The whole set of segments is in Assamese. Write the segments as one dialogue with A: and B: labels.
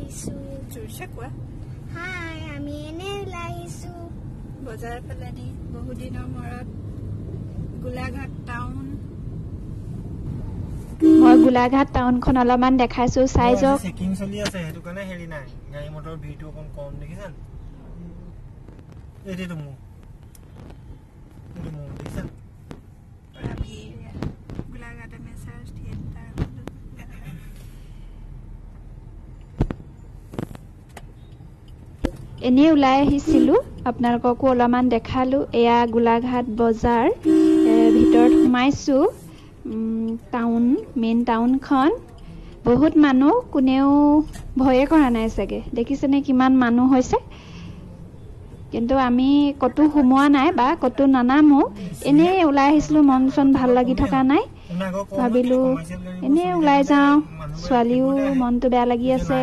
A: আহিছো
B: জোৰছে কোৱা
A: হাই আমি এনে ওলাই আহিছো
B: বজাৰ পেলানি বহু দিনৰ মূৰত গোলাঘাট টাউন
C: মই গোলাঘাট টাউনখন অলপমান দেখাইছো চাই যাওক
D: চেকিং চলি আছে হেতু কাৰণে হেৰি নাই গাড়ী মটৰ ভিৰটো অকন কম দেখিছেন এটো মু দেখিছেন
B: গোলাঘাট মেসাজ থিয়েটাৰ
C: এনে ওলাই আহিছিলো আপোনালোককো অলপমান দেখালো এয়া গোলাঘাট বজাৰ ভিতৰত সোমাইছো টাউন মেইন টাউনখন বহুত মানুহ কোনেও ভয়ে কৰা নাই চাগে দেখিছেনে কিমান মানুহ হৈছে কিন্তু আমি কতো সোমোৱা নাই বা কতো নানামো এনে ওলাই আহিছিলো মন চন ভাল লাগি থকা নাই ভাবিলো এনে ওলাই যাওঁ ছোৱালীও মনটো বেয়া লাগি আছে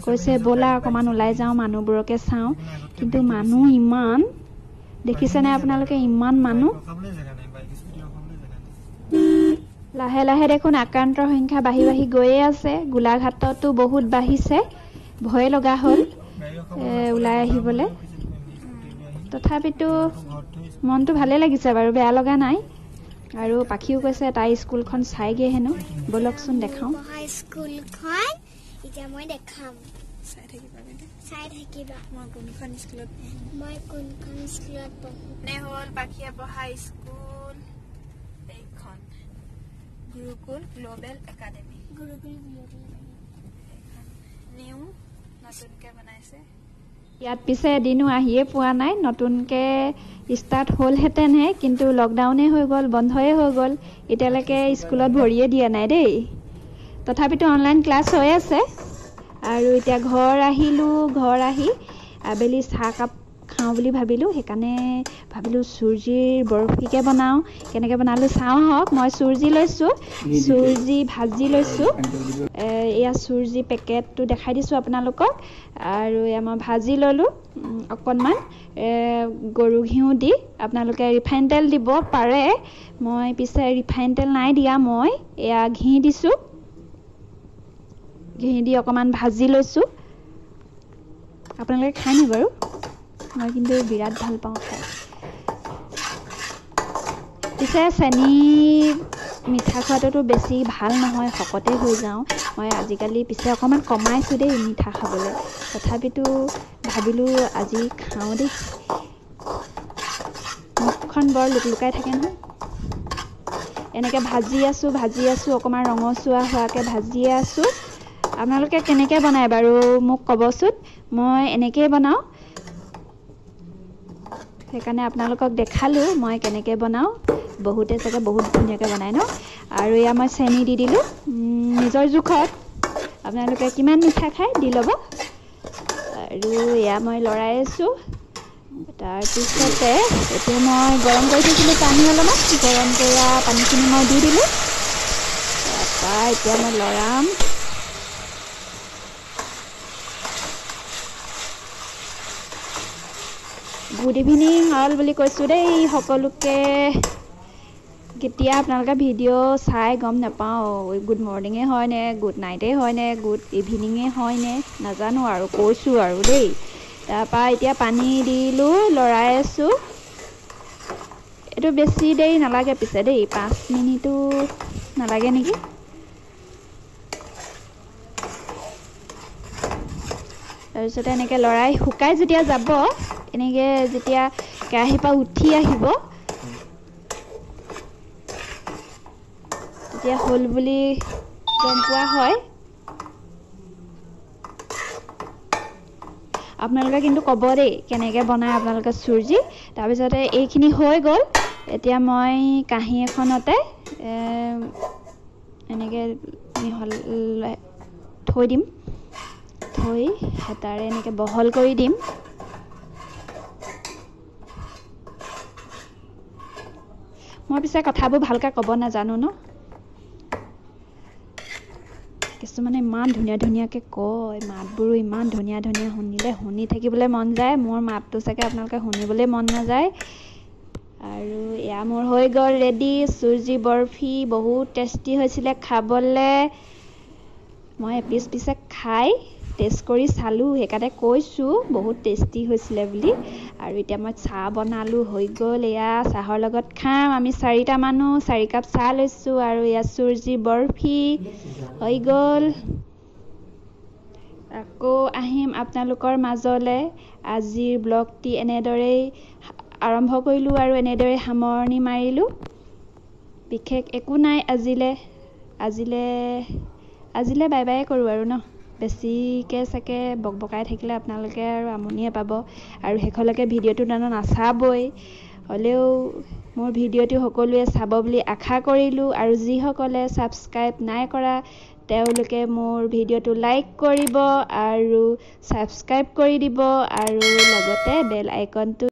C: কৈছে বলা অকমান ওলাই যাওঁ মানুহবোৰকে চাওঁ কিন্তু মানুহ ইমান দেখিছেনে আপোনালোকে ইমান মানুহ লাহে লাহে দেখোন আক্ৰান্তৰ সংখ্যা বাঢ়ি বাঢ়ি গৈয়ে আছে গোলাঘাটতো বহুত বাঢ়িছে ভয় লগা হ'ল ওলাই আহিবলৈ তথাপিতো মনটো ভালে লাগিছে বাৰু বেয়া লগা নাই আৰু পাখিও কৈছে তাই স্কুলখন চাইগে হেনো বলকচোন দেখাওঁ
A: স্কুলখন এতিয়া মই দেখাম
B: চাই
A: থাকিবা
B: মই কোনখন স্কুলত
A: পঢ়ো
B: নে হ'ল পাখিয়ে পঢ়া স্কুল এইখন গুৰুকুল গ্লোবেল একাডেমি নিউ নতুনকে বনাইছে
C: ইয়াত পিছে এদিনো আহিয়ে পোৱা নাই নতুনকে ষ্টাৰ্ট হ'লহেঁতেনহে কিন্তু লকডাউনে হৈ গ'ল বন্ধয়ে হৈ গ'ল এতিয়ালৈকে স্কুলত ভৰিয়ে দিয়া নাই দেই তথাপিতো অনলাইন ক্লাছ হৈ আছে আৰু এতিয়া ঘৰ আহি আবেলি চাহ কাপ খাওঁ বুলি ভাবিলোঁ সেইকাৰণে ভাবিলোঁ চুজিৰ বৰফিকে বনাওঁ কেনেকৈ বনালোঁ চাওঁ হওক মই চুজি লৈছোঁ চুজি ভাজি লৈছোঁ এয়া চুজি পেকেটটো দেখাই দিছোঁ আপোনালোকক আৰু এয়া মই ভাজি ল'লোঁ অকণমান গৰু ঘিউ দি আপোনালোকে ৰিফাইন তেল দিব পাৰে মই পিছে ৰিফাইন তেল নাই দিয়া মই এয়া ঘি দিছোঁ ঘি দি অকণমান ভাজি লৈছোঁ আপোনালোকে খাই নি বাৰু মই কিন্তু বিৰাট ভাল পাওঁ খাই পিছে চেনি মিঠা খোৱাটোতো বেছি ভাল নহয় শকতে হৈ যাওঁ মই আজিকালি পিছে অকণমান কমাইছোঁ দেই মিঠা খাবলৈ তথাপিতো ভাবিলোঁ আজি খাওঁ দেই মুখখন বৰ লুকলুকাই থাকে নহয় এনেকৈ ভাজি আছোঁ অকণমান ৰঙচুৱা হোৱাকৈ ভাজিয়ে আছোঁ আপোনালোকে কেনেকৈ বনায় বাৰু মোক ক'বচোন মই এনেকৈয়ে বনাওঁ সেইকাৰণে আপোনালোকক দেখালোঁ মই কেনেকৈ বনাওঁ বহুতে চাগে বহুত ধুনীয়াকৈ বনায় ন আৰু এয়া মই চেনি দি দিলোঁ নিজৰ জোখত আপোনালোকে কিমান মিঠা খায় দি ল'ব আৰু এয়া মই লৰাই আছোঁ তাৰপিছতে এতিয়া মই গৰম কৰি থৈছিলোঁ পানী অলপমান গৰম কৰা পানীখিনি মই দি দিলোঁ তাৰপৰা এতিয়া মই লৰাম গুড ইভিনিং অল বুলি কৈছোঁ দেই সকলোকে কেতিয়া আপোনালোকে ভিডিঅ' চাই গম নাপাওঁ গুড মৰ্ণিঙে হয়নে গুড নাইটে হয়নে গুড ইভিনিঙে হয়নে নাজানো আৰু কৈছোঁ আৰু দেই তাৰপৰা এতিয়া পানী দিলোঁ লৰাই আছোঁ এইটো বেছি দেৰি নালাগে পিছে দেই 5 মিনিটো নালাগে নেকি তাৰপিছতে এনেকৈ লৰাই শুকাই যেতিয়া যাব এনেকৈ যেতিয়া কেৰাহীৰ পৰা উঠি আহিব তেতিয়া হ'ল বুলি গম পোৱা হয় আপোনালোকে কিন্তু ক'ব দেই কেনেকৈ বনায় আপোনালোকে চুজি তাৰপিছতে এইখিনি হৈ গ'ল এতিয়া মই কাঁহী এখনতে এনেকৈ থৈ দিম থৈ হেতাৰে এনেকৈ বহল কৰি দিম মই পিছে কথাবোৰ ভালকৈ ক'ব নাজানো ন কিছুমানে ইমান ধুনীয়া ধুনীয়াকৈ কয় মাতবোৰো ইমান ধুনীয়া ধুনীয়া শুনি থাকিবলৈ মন যায় মোৰ মাতটো চাগে আপোনালোকে শুনিবলৈ মন নাযায় আৰু এয়া মোৰ হৈ গ'ল ৰেডি চুজি বৰফি বহুত টেষ্টি হৈছিলে খাবলৈ মই এপিচ পিছে খাই টেষ্ট কৰি চালোঁ, সেইকাৰণে কৈছোঁ বহুত টেষ্টি হৈছিলে বুলি। আৰু এতিয়া মই চাহ বনালোঁ, হৈ গ'ল। এয়া চাহৰ লগত খাম। আমি 4টা মানুহ, 4 কাপ চাহ লৈছোঁ। আৰু এয়া চুজি বৰফি হৈ গ'ল। আকৌ আহিম আপোনালোকৰ মাজলৈ। আজিৰ ব্লগটি এনেদৰেই আৰম্ভ কৰিলোঁ আৰু এনেদৰে সামৰণি মাৰিলোঁ। বিশেষ একো নাই আজিলৈ বাই বাই কৰোঁ আৰু ন। বেছিকৈ চাগে বকবকাই থাকিলে আপোনালোকে আৰু আমনিয়ে পাব, আৰু শেষলৈকে ভিডিঅ'টো নাচাবই। হ'লেও মোৰ ভিডিঅ'টো সকলোৱে চাব বুলি আশা কৰিলোঁ। আৰু যিসকলে ছাবস্ক্ৰাইব নাই কৰা তেওঁলোকে মোৰ ভিডিঅ'টো লাইক কৰিব আৰু ছাবস্ক্ৰাইব কৰি দিব, আৰু লগতে বেল আইকনটো